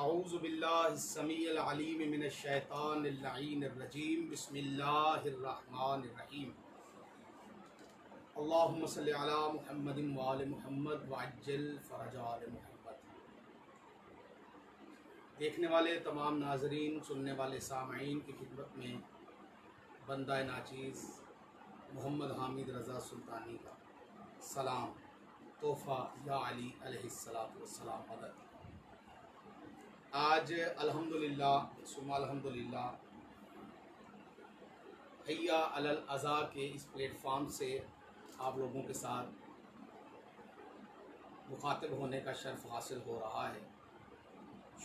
اعوذ باللہ السمیع العلیم من الشیطان اللعین الرجیم بسم اللہ الرحمن الرحیم اللہم صلی علی محمد وآل محمد وعجل فرج آل محمد۔ دیکھنے والے تمام ناظرین، سننے والے سامعین کی خدمت میں بندہ ناچیز محمد حامد رضا سلطانی کا سلام، تحفہ یا علی علیہ السلام مدد۔ آج الحمدللہ ثم الحمدللہ حیا علی العزا کے اس پلیٹ فارم سے آپ لوگوں کے ساتھ مخاطب ہونے کا شرف حاصل ہو رہا ہے۔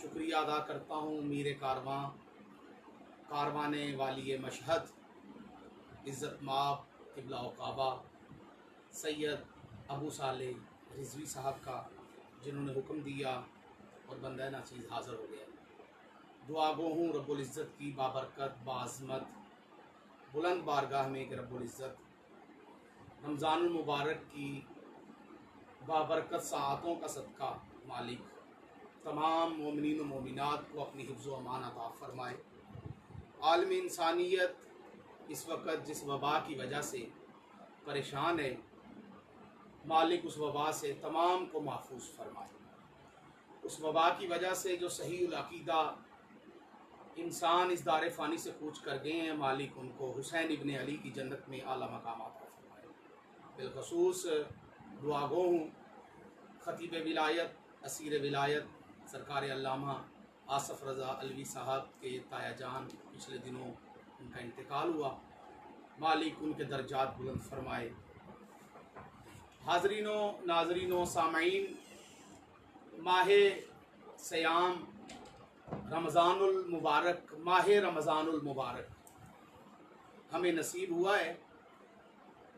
شکریہ ادا کرتا ہوں میر کاروان والی مشہد عزت مآب قبلہ و کعبہ سید ابو صالح رضوی صاحب کا، جنہوں نے حکم دیا اور بندہ ناچیز حاضر ہو گیا۔ دعا گو ہوں رب العزت کی بابرکت باعظمت بلند بارگاہ میں کہ رب العزت رمضان المبارک کی بابرکت ساعتوں کا صدقہ مالک تمام مومنین و مومنات کو اپنی حفظ و امان عطا فرمائے۔ عالم انسانیت اس وقت جس وبا کی وجہ سے پریشان ہے، مالک اس وبا سے تمام کو محفوظ فرمائے۔ اس وبا کی وجہ سے جو صحیح العقیدہ انسان اس دار فانی سے کوچ کر گئے ہیں، مالک ان کو حسین ابن علی کی جنت میں اعلیٰ مقام عطا فرمائے۔ بالخصوص دعا گو ہوں خطیب ولایت اسیر ولایت سرکار علامہ آصف رضا علوی صاحب کے تایا جان، پچھلے دنوں ان کا انتقال ہوا، مالک ان کے درجات بلند فرمائے۔ حاضرینوں، ناظرینوں، سامعین، ماہ سیام رمضان المبارک، ماہ رمضان المبارک ہمیں نصیب ہوا ہے۔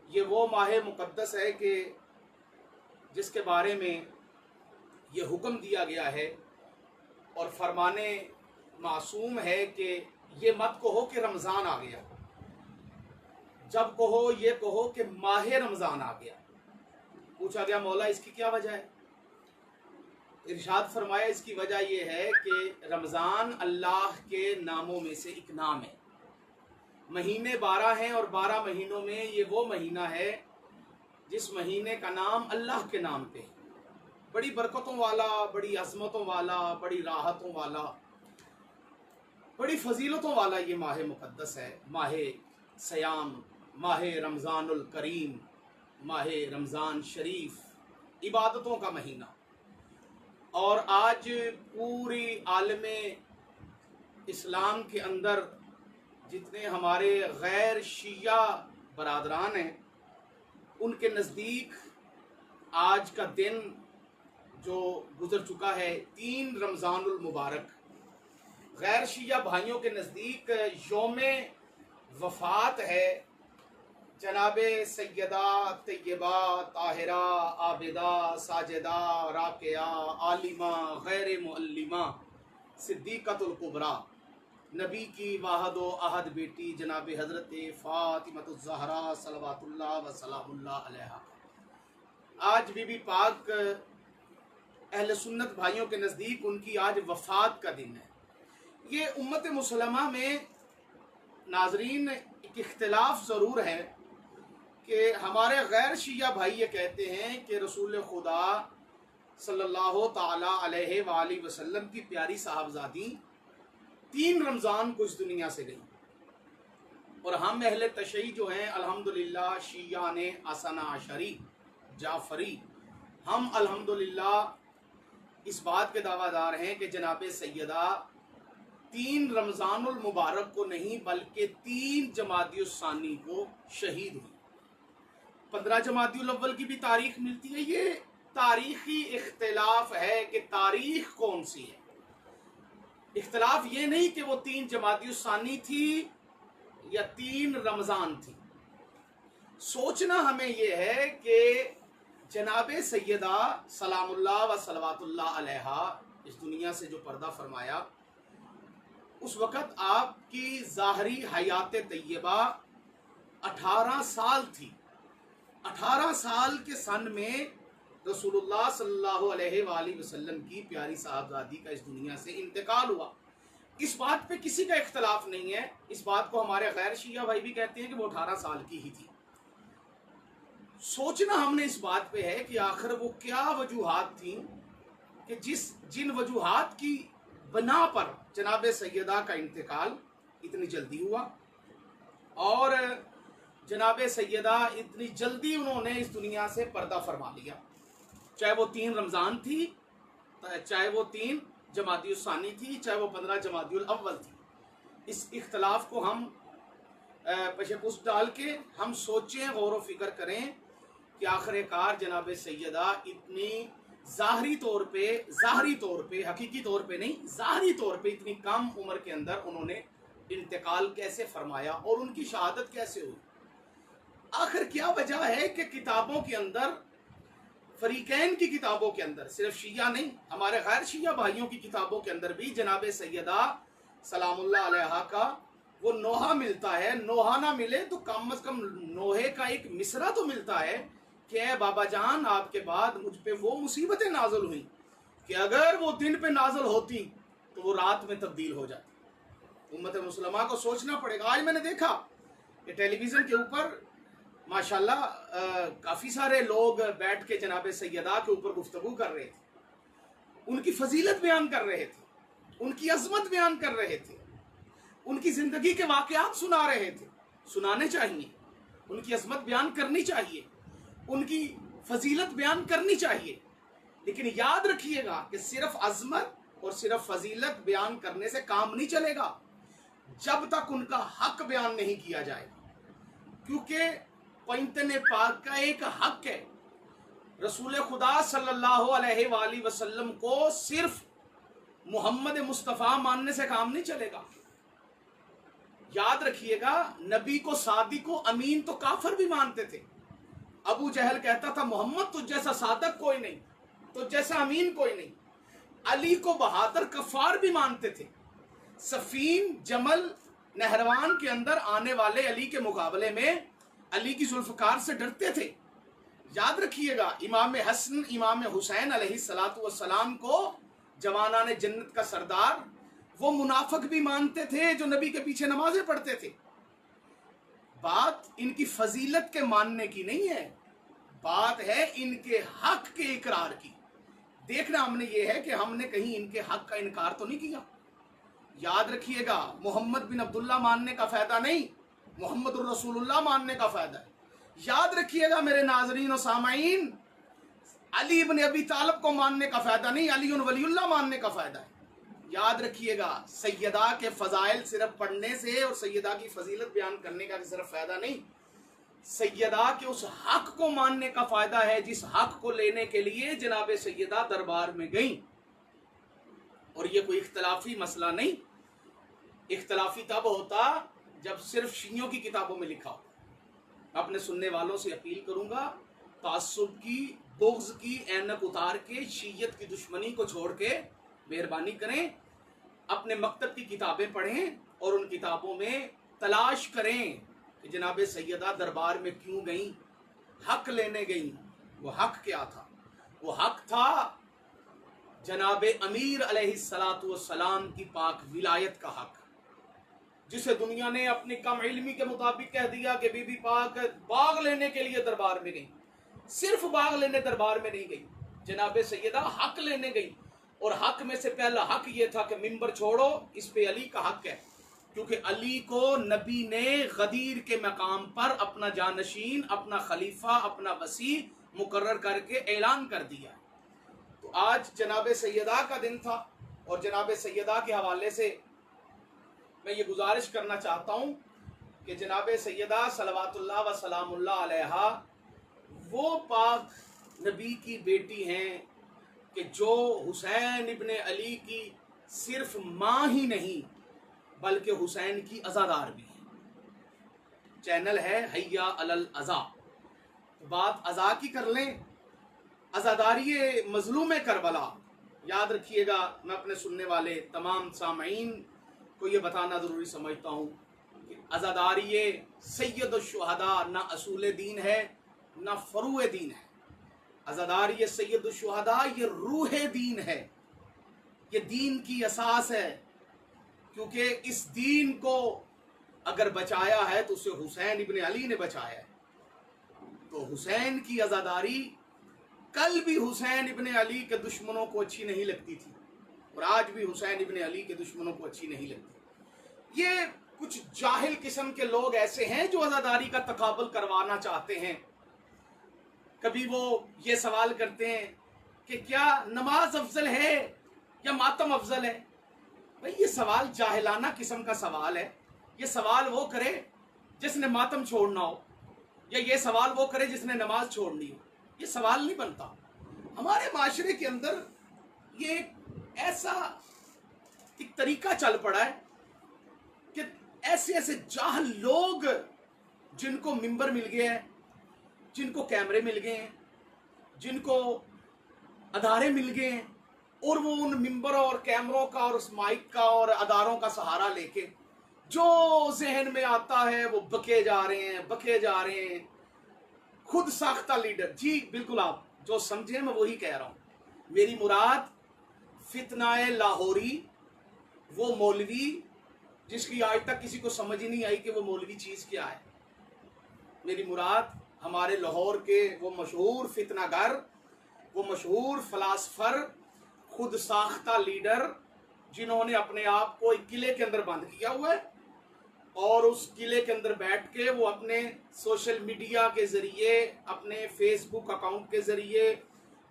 یہ وہ ماہ مقدس ہے کہ جس کے بارے میں یہ حکم دیا گیا ہے اور فرمانے معصوم ہے کہ یہ مت کہو کہ رمضان آ گیا، جب کہو یہ کہو کہ ماہ رمضان آ گیا۔ پوچھا گیا مولا اس کی کیا وجہ ہے؟ ارشاد فرمایا اس کی وجہ یہ ہے کہ رمضان اللہ کے ناموں میں سے ایک نام ہے۔ مہینے 12 ہیں اور 12 مہینوں میں یہ وہ مہینہ ہے جس مہینے کا نام اللہ کے نام پہ ہے۔ بڑی برکتوں والا، بڑی عظمتوں والا، بڑی راحتوں والا، بڑی فضیلتوں والا یہ ماہ مقدس ہے، ماہ سیام، ماہ رمضان الکریم، ماہ رمضان شریف، عبادتوں کا مہینہ۔ اور آج پوری عالم اسلام کے اندر جتنے ہمارے غیر شیعہ برادران ہیں، ان کے نزدیک آج کا دن جو گزر چکا ہے 3 رمضان المبارک، غیر شیعہ بھائیوں کے نزدیک یوم وفات ہے جناب سیدہ طیبہ طاہرہ عابدہ ساجدہ راکعہ عالمہ غیر معلمہ صدیقۃ الکبریٰ نبی کی واحد و احد بیٹی جناب حضرت فاطمہ الزہرا صلوات اللہ و سلام اللہ علیہا۔ آج بی بی پاک اہل سنت بھائیوں کے نزدیک ان کی آج وفات کا دن ہے۔ یہ امت مسلمہ میں ناظرین ایک اختلاف ضرور ہے کہ ہمارے غیر شیعہ بھائی یہ کہتے ہیں کہ رسول خدا صلی اللہ تعالی علیہ وآلہ وسلم کی پیاری صاحبزادی 3 رمضان کو اس دنیا سے گئی، اور ہم اہل تشیع جو ہیں الحمدللہ شیعہ نے اثنا عشری جعفری، ہم الحمدللہ اس بات کے دعویٰ دار ہیں کہ جناب سیدہ 3 رمضان المبارک کو نہیں بلکہ 3 جمادی الثانی کو شہید ہوئی۔ 15 جمادی الاول کی بھی تاریخ ملتی ہے۔ یہ تاریخی اختلاف ہے کہ تاریخ کون سی ہے۔ اختلاف یہ نہیں کہ وہ 3 جمادی الثانی تھی یا 3 رمضان تھی۔ سوچنا ہمیں یہ ہے کہ جناب سیدہ سلام اللہ و صلوات اللہ علیہا اس دنیا سے جو پردہ فرمایا، اس وقت آپ کی ظاہری حیات طیبہ 18 سال تھی۔ 18 سال کے سن میں रसूलुल्लाह सल्लल्लाहु अलैहि वआलिहि वसल्लम की प्यारी साहबजादी का इस दुनिया से इंतकाल हुआ। इस बात पे किसी का इख्तलाफ नहीं है। इस बात को हमारे गैर शिया भाई भी कहते हैं कि वो 18 साल की ही थी। सोचना हमने इस बात पे है कि आखिर वो क्या वजूहात थी कि जिन वजूहात की बना पर जनाब सैयदा का इंतकाल इतनी जल्दी हुआ और जनाब सैयदा इतनी जल्दी उन्होंने इस दुनिया से पर्दा फरमा लिया। चाहे वो 3 रमज़ान थी, चाहे वो 3 जमादियुल सानी थी, चाहे वो 15 जमादियुल अव्वल थी। इस इख्तलाफ को हम पशेपुस डाल के हम सोचें, गौर व फिक्र करें कि आखिरकार जनाब सैयदा इतनी ज़ाहरी तौर पे हकीकी तौर पे नहीं, ज़ाहरी तौर पे इतनी कम उम्र के अंदर उन्होंने इंतकाल कैसे फरमाया और उनकी शहादत कैसे हुई। आखिर क्या वजह है कि किताबों के अंदर, फरीकैन की किताबों के अंदर, सिर्फ शिया नहीं हमारे गैर शिया भाइयों की किताबों के अंदर भी जनाब सैयदा सलामुल्लाह अलैहा का वो नोहा मिलता है। नोहा ना मिले तो कम से कम नोहे का एक मिसरा तो मिलता है कि ए बाबा जान, आपके बाद मुझ पे वो मुसीबतें नाज़िल हुई कि अगर वो दिन पे नाज़िल होती तो वो रात में तब्दील हो जाती। उम्मत मुसलमा को सोचना पड़ेगा। आज मैंने देखा कि टेलीविज़न के ऊपर माशाल्लाह काफ़ी सारे लोग बैठ के जनाब सैयदा के ऊपर गुफ्तगू कर रहे थे, उनकी फजीलत बयान कर रहे थे, उनकी अजमत बयान कर रहे थे, उनकी ज़िंदगी के वाक़यात सुना रहे थे। सुनाने चाहिए, उनकी अजमत बयान करनी चाहिए, उनकी फजीलत बयान करनी चाहिए। लेकिन याद रखिएगा कि सिर्फ अजमत और सिर्फ फजीलत बयान करने से काम नहीं चलेगा जब तक उनका हक बयान नहीं किया जाएगा। क्योंकि पैंतने पाक का एक हक है। रसूल खुदा सल्लल्लाहु अलैहि वसल्लम को सिर्फ मोहम्मद मुस्तफ़ा मानने से काम नहीं चलेगा। याद रखिएगा, नबी को सादिक को अमीन तो काफिर भी मानते थे। अबू जहल कहता था मोहम्मद तुझ जैसा सादक कोई नहीं, तुझ जैसा अमीन कोई नहीं। अली को बहादुर कफ़ार भी मानते थे। सफीन जमल नहरवान के अंदर आने वाले अली के मुकाबले में अली की जुल्फ़कार से डरते थे। याद रखिएगा, इमाम हसन इमाम हुसैन अलैहिस्सलातु वस्सलाम को जवाना ने जन्नत का सरदार वो मुनाफिक भी मानते थे जो नबी के पीछे नमाजें पढ़ते थे। बात इनकी फजीलत के मानने की नहीं है, बात है इनके हक के इकरार की। देखना हमने ये है कि हमने कहीं इनके हक का इनकार तो नहीं किया। याद रखिएगा, मोहम्मद बिन अब्दुल्ला मानने का फायदा नहीं, मोहम्मदुर रसूलुल्लाह मानने का फायदा है। याद रखिएगा मेरे नाजरीन और सामाईन, अली इब्न अबी तालिब को मानने का फायदा नहीं, अली वलीउल्लाह मानने का फायदा है। याद रखिएगा, सैयदा के फजाइल सिर्फ पढ़ने से और सैयदा की फजीलत बयान करने का सिर्फ फायदा नहीं, सैयदा के उस हक को मानने का फायदा है जिस हक को लेने के लिए जनाब सैयदा दरबार में गई। और ये कोई इख्तलाफी मसला नहीं, इख्तलाफी तब होता जब सिर्फ शियों की किताबों में लिखा हो। अपने सुनने वालों से अपील करूंगा, तासुब की, बुग़्ज़ की ऐनक उतार के शीयत की दुश्मनी को छोड़ के मेहरबानी करें, अपने मकतब की किताबें पढ़ें और उन किताबों में तलाश करें कि जनाब सैयदा दरबार में क्यों गई, हक लेने गई। वो हक क्या था? वो हक था जनाब अमीर अलैहिस्सलातु वस्सलाम की पाक विलायत का हक, जिसे दुनिया ने अपनी कम इल्मी के मुताबिक कह दिया कि बीबी पाक बाग लेने के लिए दरबार में गई। सिर्फ बाग लेने दरबार में नहीं गई, जनाब सैयदा हक लेने गई। और हक में से पहला हक ये था कि मिंबर छोड़ो, इस पे अली का हक है, क्योंकि अली को नबी ने गदीर के मकाम पर अपना जानशीन, अपना खलीफा, अपना वसी मुकर्रर करके ऐलान कर दिया। तो आज जनाब सैयदा का दिन था और जनाब सैयदा के हवाले से मैं ये गुजारिश करना चाहता हूँ कि जनाब सैयदा सलवातुल्लाह व सलामुल्लाह अलैहा वो पाक नबी की बेटी हैं कि जो हुसैन इब्ने अली की सिर्फ माँ ही नहीं बल्कि हुसैन की अज़ादार भी है। चैनल है हैया अलल अज़ा, तो बात अज़ा की कर लें, अज़ादारी मज़लूम करबला। याद रखिएगा, मैं अपने सुनने वाले तमाम सामईन को ये बताना ज़रूरी समझता हूँ कि अज़ादारी सैयद शुहदा ना असूल दीन है ना फ़रूए दीन है। عزاداری سید الشہداء یہ روح دین ہے، یہ دین کی اساس ہے، کیونکہ اس دین کو اگر بچایا ہے تو اسے حسین ابن علی نے بچایا ہے۔ تو حسین کی عزاداری کل بھی حسین ابن علی کے دشمنوں کو اچھی نہیں لگتی تھی، اور آج بھی حسین ابن علی کے دشمنوں کو اچھی نہیں لگتی۔ یہ کچھ جاہل قسم کے لوگ ایسے ہیں جو عزاداری کا تقابل کروانا چاہتے ہیں۔ کبھی وہ یہ سوال کرتے ہیں کہ کیا نماز افضل ہے یا ماتم افضل ہے؟ بھئی یہ سوال جاہلانہ قسم کا سوال ہے۔ یہ سوال وہ کرے جس نے ماتم چھوڑنا ہو، یا یہ سوال وہ کرے جس نے نماز چھوڑنی ہو۔ یہ سوال نہیں بنتا۔ ہمارے معاشرے کے اندر یہ ایسا ایک طریقہ چل پڑا ہے کہ ایسے ایسے جاہل لوگ جن کو ممبر مل گئے ہیں، جن کو کیمرے مل گئے ہیں، جن کو ادارے مل گئے ہیں، اور وہ ان ممبروں اور کیمروں کا اور اس مائک کا اور اداروں کا سہارا لے کے جو ذہن میں آتا ہے وہ بکے جا رہے ہیں خود ساختہ لیڈر۔ جی بالکل، آپ جو سمجھیں میں وہی کہہ رہا ہوں۔ میری مراد فتنہ لاہوری، وہ مولوی جس کی آج تک کسی کو سمجھ ہی نہیں آئی کہ وہ مولوی چیز کیا ہے۔ میری مراد ہمارے لاہور کے وہ مشہور فتنہ گر، وہ مشہور فلاسفر، خود ساختہ لیڈر، جنہوں نے اپنے آپ کو ایک قلعے کے اندر بند کیا ہوا ہے، اور اس قلعے کے اندر بیٹھ کے وہ اپنے سوشل میڈیا کے ذریعے، اپنے فیس بک اکاؤنٹ کے ذریعے،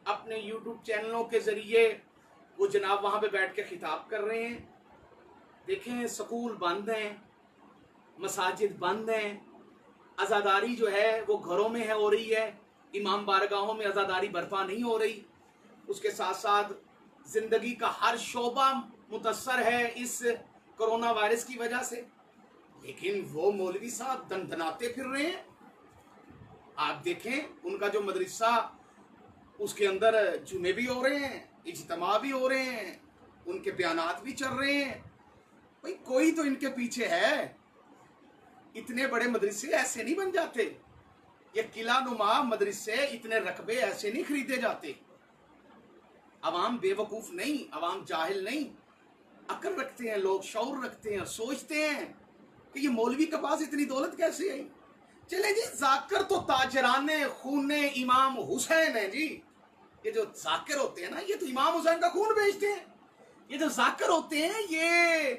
اپنے یوٹیوب چینلوں کے ذریعے وہ جناب وہاں پہ بیٹھ کے خطاب کر رہے ہیں۔ دیکھیں، سکول بند ہیں، مساجد بند ہیں، عزاداری جو ہے وہ گھروں میں ہو رہی ہے، امام بارگاہوں میں عزاداری برپا نہیں ہو رہی۔ اس کے ساتھ ساتھ زندگی کا ہر شعبہ متاثر ہے اس کرونا وائرس کی وجہ سے، لیکن وہ مولوی صاحب دندناتے پھر رہے ہیں۔ آپ دیکھیں ان کا جو مدرسہ، اس کے اندر جمعے بھی ہو رہے ہیں، اجتماع بھی ہو رہے ہیں، ان کے بیانات بھی چل رہے ہیں۔ بھئی کوئی تو ان کے پیچھے ہے۔ اتنے بڑے مدرسے ایسے نہیں بن جاتے، یہ قلعہ نما مدرسے اتنے رقبے ایسے نہیں خریدے جاتے۔ عوام بے وقوف نہیں، عوام جاہل نہیں، عقل رکھتے ہیں، لوگ شعور رکھتے ہیں اور سوچتے ہیں کہ یہ مولوی کے پاس اتنی دولت کیسے آئی۔ چلیں جی، ذاکر تو تاجران خون امام حسین ہے جی۔ یہ جو ذاکر ہوتے ہیں نا، یہ تو امام حسین کا خون بیچتے ہیں۔ یہ جو ذاکر ہوتے ہیں یہ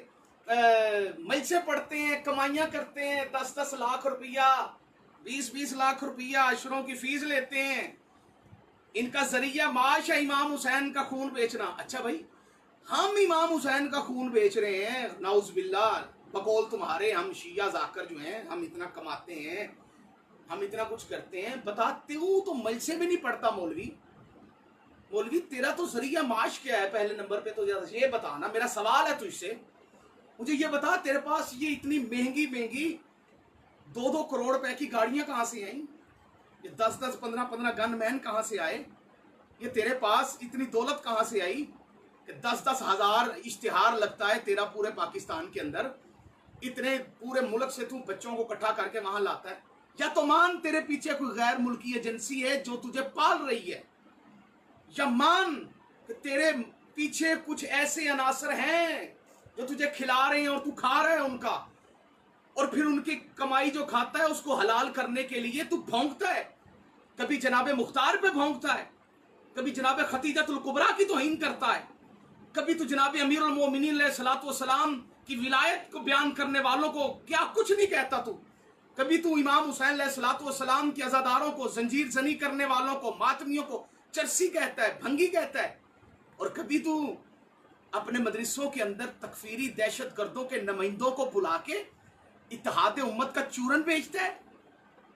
ملچے پڑھتے ہیں، کمائیاں کرتے ہیں، 10-10 لاکھ روپیہ، 20-20 لاکھ روپیہ عشروں کی فیس لیتے ہیں۔ ان کا ذریعہ معاش ہے امام حسین کا خون بیچنا۔ اچھا بھائی، ہم امام حسین کا خون بیچ رہے ہیں، نعوذ باللہ، بقول تمہارے ہم شیعہ ذاکر جو ہیں، ہم اتنا کماتے ہیں، ہم اتنا کچھ کرتے ہیں، بتاتے ہو تو ملچے بھی نہیں پڑتا مولوی تیرا تو ذریعہ معاش کیا ہے؟ پہلے نمبر پہ تو یہ بتانا، میرا سوال ہے تجھ سے، مجھے یہ بتا، تیرے پاس یہ اتنی مہنگی 2-2 کروڑ روپے کی گاڑیاں کہاں سے آئیں؟ یہ 10-10 15-15 گن مین کہاں سے آئے؟ یہ تیرے پاس اتنی دولت کہاں سے آئی کہ 10-10 ہزار اشتہار لگتا ہے تیرا پورے پاکستان کے اندر؟ اتنے پورے ملک سے تو بچوں کو اکٹھا کر کے وہاں لاتا ہے؟ یا تو مان تیرے پیچھے کوئی غیر ملکی ایجنسی ہے جو تجھے پال رہی ہے، یا مان کہ تیرے پیچھے کچھ ایسے عناصر ہیں جو تجھے کھلا رہے ہیں اور تو کھا رہا ہے ان کا، اور پھر ان کی کمائی جو کھاتا ہے اس کو حلال کرنے کے لیے تو بھونکتا ہے۔ کبھی جناب مختار پہ بھونکتا ہے، کبھی جناب ختیجۃ الکبریٰ کی توہین کرتا ہے، کبھی تو جناب امیر المومنین علیہ الصلوۃ والسلام کی ولایت کو بیان کرنے والوں کو کیا کچھ نہیں کہتا تو، کبھی تو امام حسین علیہ الصلوۃ والسلام کے عزاداروں کو، زنجیر زنی کرنے والوں کو، ماتمیوں کو چرسی کہتا ہے، بھنگی کہتا ہے، اور کبھی تو اپنے مدرسوں کے اندر تکفیری دہشت گردوں کے نمائندوں کو بلا کے اتحاد امت کا چورن بیچتا ہے۔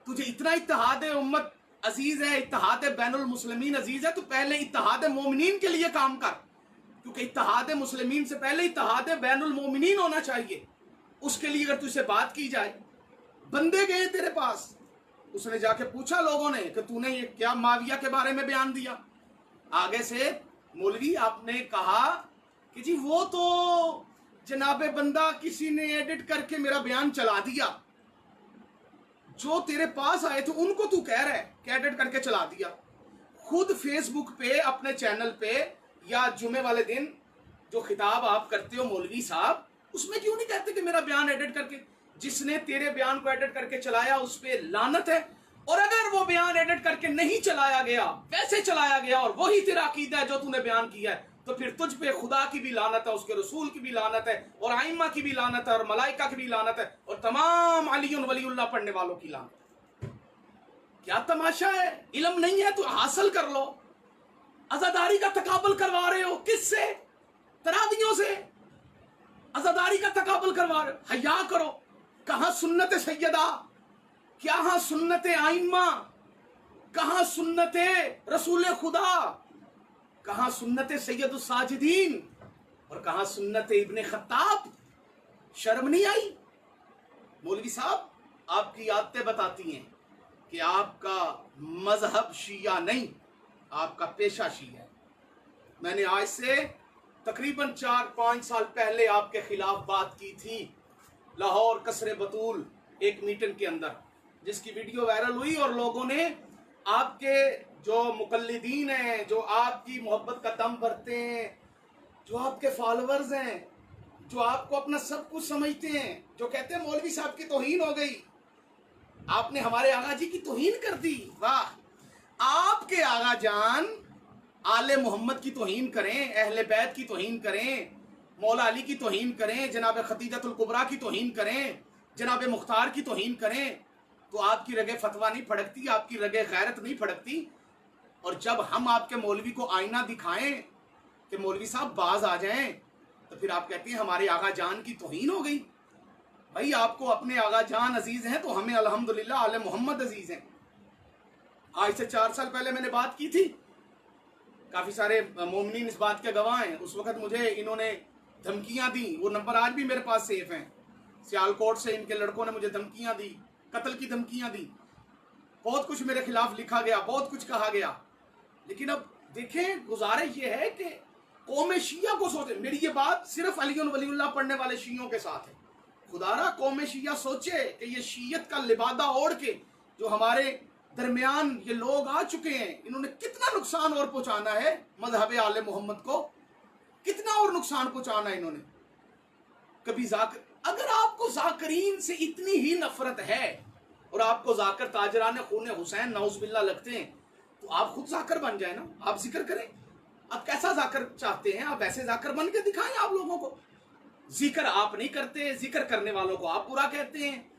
تجھے اتنا اتحاد امت عزیز ہے، اتحاد بین المسلمین عزیز ہے، تو پہلے اتحاد مومنین کے لیے کام کر، کیونکہ اتحاد مسلمین سے پہلے اتحاد بین المومنین ہونا چاہیے۔ اس کے لیے اگر تجھ سے بات کی جائے، بندے گئے تیرے پاس، اس نے جا کے پوچھا لوگوں نے کہ تو نے یہ کیا معاویہ کے بارے میں بیان دیا؟ آگے سے مولوی آپ نے کہا کہ جی وہ تو جناب بندہ کسی نے ایڈٹ کر کے میرا بیان چلا دیا، جو تیرے پاس آئے تھے ان کو تو کہہ رہا ہے کہ ایڈٹ کر کے چلا دیا۔ खुद फेसबुक पे अपने चैनल पे या जुमे वाले दिन जो खिताब आप करते हो मौलवी साहब, उसमें क्यों नहीं कहते कि मेरा बयान एडिट करके, जिसने तेरे बयान को एडिट करके चलाया उस पे लानत है, और अगर वो बयान एडिट करके नहीं चलाया गया, वैसे चलाया गया और वही तेरा अकीदा है जो तूने बयान किया है, तो फिर तुझ पे खुदा की भी लानत है, उसके रसूल की भी लानत है, और आइम्मा की भी लानत है, और मलाइका की भी लानत है, और तमाम अली वलीउल्लाह पढ़ने वालों की लानत है। क्या तमाशा है? इल्म नहीं है तो हासिल कर लो। अज़ादारी का तकाबुल करवा रहे हो, किससे? तरावियों से अज़ादारी का तकाबुल करवा रहे हो। हया करो। कहां सुन्नत सैयदा, क्या सुन्नत आइम्मा, कहां सुन्नत रसूल खुदा, कहां सुन्नत सैयदुस साजिदीन, और कहां सुन्नत इब्ने खत्ताब? शर्म नहीं आई? मौलवी साहब, आपकी आदतें बताती हैं कि आपका मजहब शिया नहीं, आपका पेशा शिया है। मैंने आज से तकरीबन 4-5 साल पहले आपके खिलाफ बात की थी लाहौर कसरे बतूल एक मीटिंग के अंदर, जिसकी वीडियो वायरल हुई और लोगों ने आपके जो मुकल्लिदीन हैं, जो आपकी मोहब्बत का दम भरते हैं, जो आपके फॉलोअर्स हैं, जो आपको अपना सब कुछ समझते हैं, जो कहते हैं मौलवी साहब की तौहीन हो गई, आपने हमारे आगा जी की तौहीन कर दी। वाह! आपके आगा जान आले मोहम्मद की तौहीन करें, अहले बैत की तौहीन करें, मौला अली की तौहीन करें, जनाब खदीजतुल कुबरा की तौहीन करें, जनाब मुख्तार की तौहीन करें, तो आपकी रगे फतवा नहीं फड़कती, आपकी रगे गैरत नहीं फड़कती। और जब हम आपके मौलवी को आईना दिखाएं कि मौलवी साहब बाज आ जाएं, तो फिर आप कहते हैं हमारे आगा जान की तौहीन हो गई। भाई, आपको अपने आगा जान अजीज हैं तो हमें अल्हम्दुलिल्लाह आले मोहम्मद अजीज हैं। आज से 4 साल पहले मैंने बात की थी, काफी सारे मोमिनीन इस बात के गवाह हैं। उस वक्त मुझे इन्होंने धमकियां दी, वो नंबर आज भी मेरे पास सेफ हैं। सियालकोट से इनके लड़कों ने मुझे धमकियां दी, कत्ल की धमकियां दी, बहुत कुछ मेरे खिलाफ लिखा गया, बहुत कुछ कहा गया। लेकिन अब देखें, गुजारिश ये है कि कौम शिया को सोचे। मेरी ये बात सिर्फ अली वलीउल्लाह पढ़ने वाले शियों के साथ है। खुदारा कौम शिया सोचे कि ये शीयत का लिबादा ओढ़ के जो हमारे दरमियान ये लोग आ चुके हैं, इन्होंने कितना नुकसान और पहुंचाना है मजहब आले मोहम्मद को, कितना और नुकसान पहुंचाना है इन्होंने। कभी अगर आपको जाकरीन से इतनी ही नफरत है और आपको जाकर ताजरान खून हुसैन नाउज़ुबिल्लाह लगते हैं, तो आप खुद जाकर बन जाए ना, आप जिक्र करें। आप कैसा जाकर चाहते हैं, आप वैसे जाकर बन के दिखाएं आप लोगों को। जिक्र आप नहीं करते, जिक्र करने वालों को आप बुरा कहते हैं।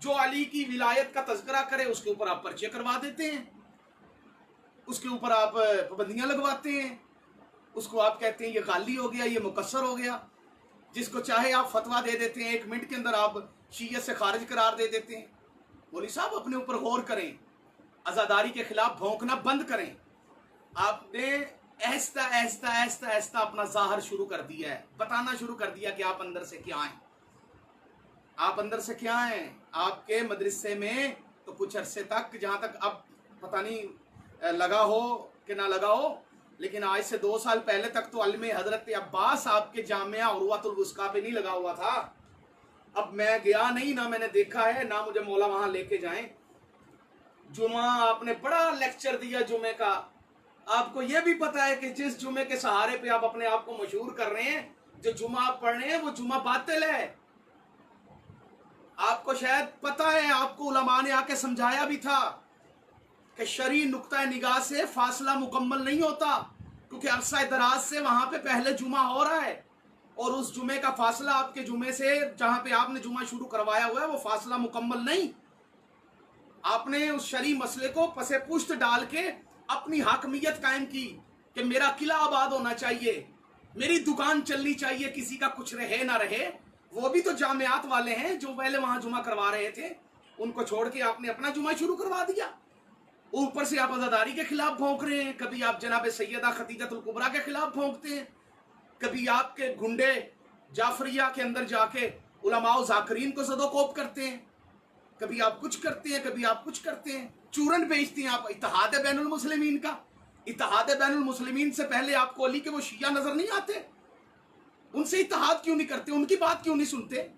जो अली की विलायत का तज़किरा करे उसके ऊपर आप पर्चे करवा देते हैं, उसके ऊपर आप पाबंदियां लगवाते हैं, उसको आप कहते हैं ये गाली हो गया, ये मुकस्सर हो गया। जिसको चाहे आप फतवा दे देते हैं, 1 मिनट के अंदर आप शीयत से खारिज करार दे देते हैं। मौलवी साहब, अपने ऊपर गौर करें, आज़ादारी के खिलाफ भौंकना बंद करें। आपने ऐसा ऐसा ऐसा ऐसा अपना ज़ाहिर शुरू कर दिया है, बताना शुरू कर दिया कि आप अंदर से क्या हैं, आप अंदर से क्या हैं। आपके मदरसे में तो कुछ अरसे तक, जहाँ तक अब पता नहीं लगा हो कि ना लगा हो, लेकिन आज से 2 साल पहले तक तो अल्मे हजरत अब्बास आपके जामिया उर्वतुल वुस्का पे नहीं लगा हुआ था। अब मैं गया नहीं, ना मैंने देखा है, ना मुझे मौला वहां लेके जाएं। जुमा आपने बड़ा लेक्चर दिया जुमे का, आपको यह भी पता है कि जिस जुमे के सहारे पे आप अपने आप को मशहूर कर रहे हैं, जो जुमा आप पढ़ रहे हैं वो जुमा बातिल है। आपको शायद पता है, आपको उलमा ने आके समझाया भी था कि शरई नुक्ता निगाह से फासला मुकम्मल नहीं होता, क्योंकि अरसा दराज से वहां पे पहले जुमा हो रहा है और उस जुमे का फासला आपके जुमे से जहां पे आपने जुमा शुरू करवाया हुआ है वो फासला मुकम्मल नहीं। आपने उस शरई मसले को पसे पुश्त डाल के अपनी हाकमियत कायम की कि मेरा किला आबाद होना चाहिए, मेरी दुकान चलनी चाहिए, किसी का कुछ रहे ना रहे। वो भी तो जामियात वाले हैं जो पहले वहां जुमा करवा रहे थे, उनको छोड़ के आपने अपना जुमा शुरू करवा दिया। ऊपर से आप आज़ादारी के खिलाफ भौंक रहे हैं, कभी आप जनाब सैयदा खदीजतुल कुबरा के खिलाफ भौंकते हैं, कभी आपके गुंडे जाफरिया के अंदर जाके उलमाओ जाकरीन को सदोकोप करते हैं, कभी आप कुछ करते हैं, कभी आप कुछ करते हैं, चूरन बेचते हैं आप इत्तेहाद बैनुल मुस्लिमीन का। इत्तेहाद बैनुल मुस्लिमीन से पहले आपको अली के वो शिया नजर नहीं आते? उनसे इत्तेहाद क्यों नहीं करते, उनकी बात क्यों नहीं सुनते?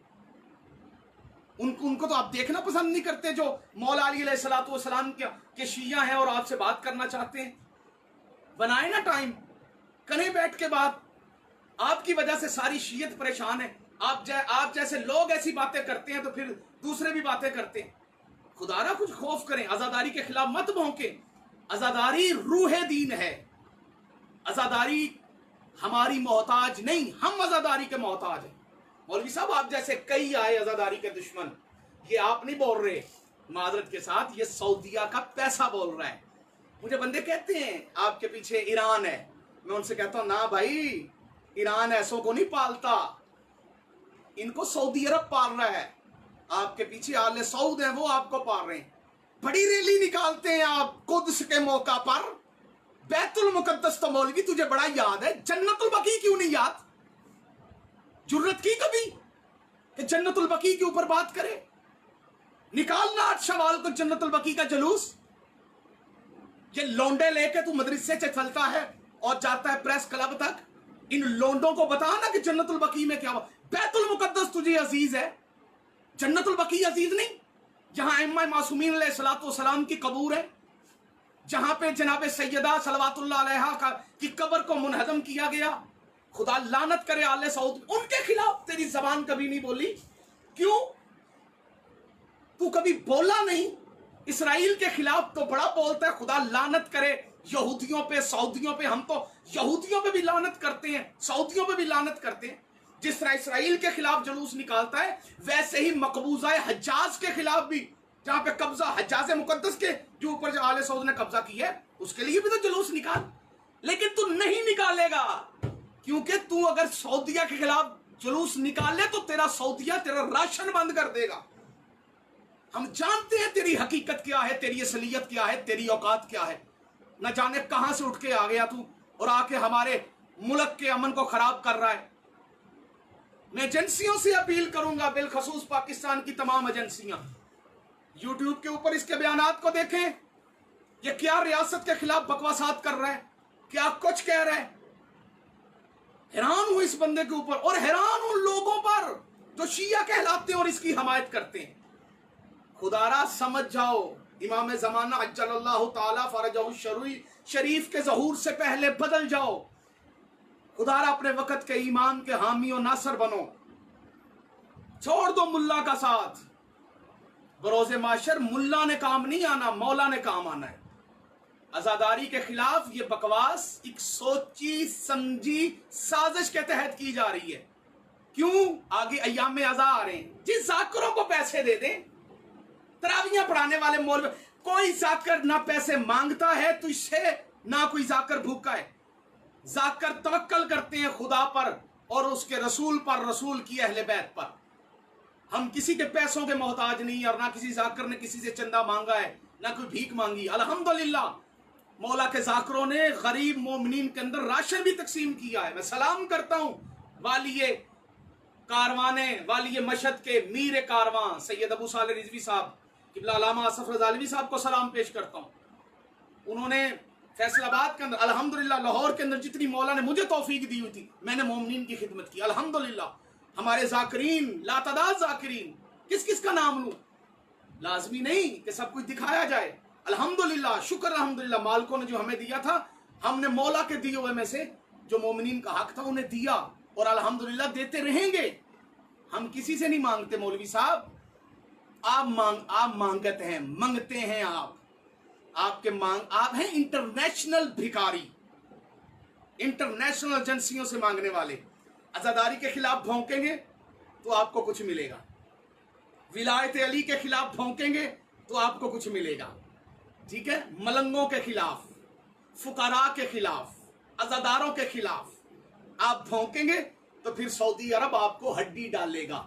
उनको तो आप देखना पसंद नहीं करते, जो मौला अली अलैहिस्सलातु वस्सलाम के शिया हैं और आपसे बात करना चाहते हैं। बनाए ना टाइम, करें बैठ के बात। आपकी वजह से सारी शीयत परेशान है। आप जैसे लोग ऐसी बातें करते हैं तो फिर दूसरे भी बातें करते हैं। खुदारा कुछ खौफ करें, आजादारी के खिलाफ मत भौंके। आजादारी रूह दीन है। आजादारी हमारी मोहताज नहीं, हम आजादारी के मोहताज हैं। मौलवी साहब आप जैसे कई आए आजादारी के दुश्मन, ये आप नहीं बोल रहे, मादरत के साथ ये सऊदिया का पैसा बोल रहा है। मुझे बंदे कहते हैं आपके पीछे ईरान है, मैं उनसे कहता हूं ना भाई, ईरान ऐसों को नहीं पालता, इनको सऊदी अरब पाल रहा है। आपके पीछे आले सऊद हैं, वो आपको पाल रहे हैं। बड़ी रैली निकालते हैं आप कुद्स के मौका पर। बैतुल मुकद्दस तो मौलवी तुझे बड़ा याद है, जन्नतुल बकी क्यों नहीं याद? जुर्रत की कभी कि जन्नतुल बकी के ऊपर बात करे? निकालना 8 शवाल को जन्नतुल बकी का जुलूस। ये लोंडे लेके तू मदरसे से चलता है और जाता है प्रेस क्लब तक, इन लोंडों को बता ना कि जन्नतुल बकी में क्या हुआ। बैतुल मुकद्दस तुझे अजीज है, जन्नतुल बकी अजीज नहीं? जहां इमाम मासूमीन अलैहिस्सलातु वस्सलाम की कबूर है, जहां पे जनाब सैयदा सलवातुल्लाह अलैहा की कब्र को मुनहदम किया गया। खुदा लानत करे आले सऊद, उनके खिलाफ तेरी जबान कभी नहीं बोली। क्यों? तू कभी बोला नहीं। इसराइल के खिलाफ तो बड़ा बोलता है, खुदा लानत करे यहूदियों पे, सऊदियों पे। हम तो यहूदियों पे भी लानत करते हैं, सऊदियों पे भी लानत करते हैं। जिस तरह इसराइल के खिलाफ जुलूस निकालता है, वैसे ही मकबूजा हज्जाज के खिलाफ भी, जहां पे कब्जा हज्जाज मुकद्दस के जो ऊपर जो आले सऊद ने कब्जा की है, उसके लिए भी तो जुलूस निकाल। लेकिन तू नहीं निकालेगा, क्योंकि तू अगर सऊदिया के खिलाफ जुलूस निकाले तो तेरा सऊदिया तेरा राशन बंद कर देगा। हम जानते हैं तेरी हकीकत क्या है, तेरी असलियत क्या है, तेरी औकात क्या है। न जाने कहां से उठ के आ गया तू और आके हमारे मुल्क के अमन को खराब कर रहा है। मैं एजेंसियों से अपील करूंगा, बिलखसूस पाकिस्तान की तमाम एजेंसियां, यूट्यूब के ऊपर इसके बयानात को देखें। ये क्या रियासत के खिलाफ बकवासात कर रहा है, क्या कुछ कह रहा है। हैरान हूं इस बंदे के ऊपर, और हैरान उन लोगों पर जो शिया कहलाते हैं और इसकी हमायत करते हैं। खुदारा समझ जाओ, इमाम ज़माना अज्जलल्लाहु ताला फरजहु शरीफ के ज़हूर से पहले बदल जाओ। खुदारा अपने वक़्त के ईमान के हामी और नासर बनो। छोड़ दो मुल्ला का साथ। बरोज़े माशर मुल्ला ने काम नहीं आना, मौला ने काम आना है। आजादारी के खिलाफ ये बकवास एक सोची समझी साजिश के तहत की जा रही है। क्यों? आगे अय्याम अज़ा आ रहे हैं, जिन जाकिरों को पैसे दे दें, तरावियां पढ़ाने वाले मौलवी, कोई जाकर ना पैसे मांगता है तो इससे ना कोई जाकर भूखा है। जाकर तवक्कल करते हैं खुदा पर और उसके रसूल पर, रसूल की अहले बैत पर। हम किसी के पैसों के मोहताज नहीं, और ना किसी जाकर ने किसी से चंदा मांगा है, ना कोई भीख मांगी। अल्हम्दुलिल्लाह मौला के जाकरों ने गरीब मोमिनीन के अंदर राशन भी तकसीम किया है। मैं सलाम करता हूँ वालिये कारवाने, वालिये मशहद के मीर कारवां सैयद अबू सालेह रिजवी साहब, किबला अल्लामा असफ रज़ालवी साहब को सलाम पेश करता हूँ। उन्होंने फैसलाबाद के अंदर, अल्हम्दुलिल्लाह लाहौर के अंदर जितनी मौला ने मुझे तौफीक दी हुई थी, मैंने मोमिनीन की खिदमत की। अल्हम्दुलिल्लाह हमारे जाकिरीन, लातादाद जाकिरीन, किस किस का नाम लूं? लाजमी नहीं कि सब कुछ दिखाया जाए। अल्हम्दुलिल्लाह, शुक्र अल्हम्दुलिल्लाह, मालिकों ने जो हमें दिया था, हमने मौला के दिए हुए में से जो मोमिनीन का हक था उन्हें दिया, और अल्हम्दुलिल्लाह देते रहेंगे। हम किसी से नहीं मांगते मौलवी साहब, आप मांगते हैं, मांगते हैं आप हैं इंटरनेशनल भिखारी, इंटरनेशनल एजेंसियों से मांगने वाले। आजादारी के खिलाफ भौंकेंगे तो आपको कुछ मिलेगा, विलायत अली के खिलाफ भौंकेंगे तो आपको कुछ मिलेगा। ठीक है? मलंगों के खिलाफ, फुकारा के खिलाफ, अजादारों के खिलाफ आप भौंकेंगे तो फिर सऊदी अरब आपको हड्डी डालेगा,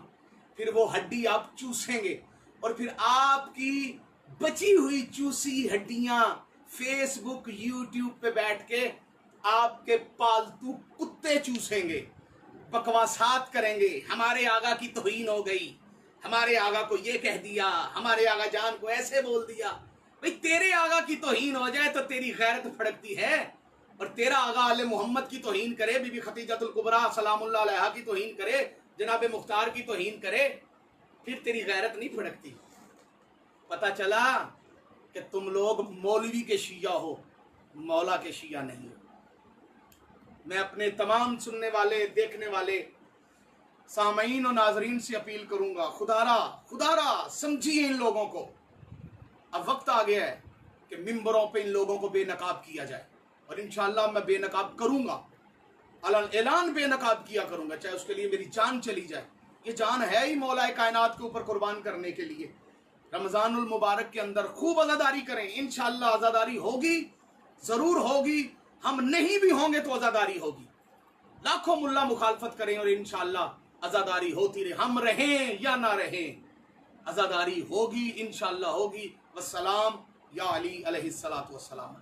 फिर वो हड्डी आप चूसेंगे, और फिर आपकी बची हुई चूसी हड्डियां फेसबुक यूट्यूब पे बैठ के आपके पालतू कुत्ते चूसेंगे, बकवासात करेंगे। हमारे आगा की तौहीन हो गई, हमारे आगा को ये कह दिया, हमारे आगा जान को ऐसे बोल दिया। भाई तेरे आगा की तौहीन हो जाए तो तेरी गैरत फड़कती है, और तेरा आगा आले मोहम्मद की तौहीन करे, बीबी खतीजतुल कुबरा सलामुल्लाह अलैहा की तौहीन करे, जनाब मुख्तार की तौहीन करे, फिर तेरी गैरत नहीं फड़कती। पता चला कि तुम लोग मौलवी के शिया हो, मौला के शिया नहीं हो। میں اپنے تمام سننے والے دیکھنے والے سامعین و ناظرین سے اپیل کروں گا، خدا را سمجھیے ان لوگوں کو۔ اب وقت آ گیا ہے کہ ممبروں پہ ان لوگوں کو بے نقاب کیا جائے، اور انشاءاللہ میں بے نقاب کروں گا، اعلان بے نقاب کیا کروں گا، چاہے اس کے لیے میری جان چلی جائے۔ یہ جان ہے ہی مولا کائنات کے اوپر قربان کرنے کے لیے۔ رمضان المبارک کے اندر خوب عزاداری کریں، انشاءاللہ عزاداری ہوگی، ضرور ہوگی، ہم نہیں بھی ہوں گے تو عزاداری ہوگی۔ لاکھوں ملا مخالفت کریں اور انشاءاللہ عزاداری ہوتی رہے، ہم رہیں یا نہ رہیں، عزاداری ہوگی، انشاءاللہ ہوگی۔ والسلام یا علی علیہ الصلوۃ والسلام۔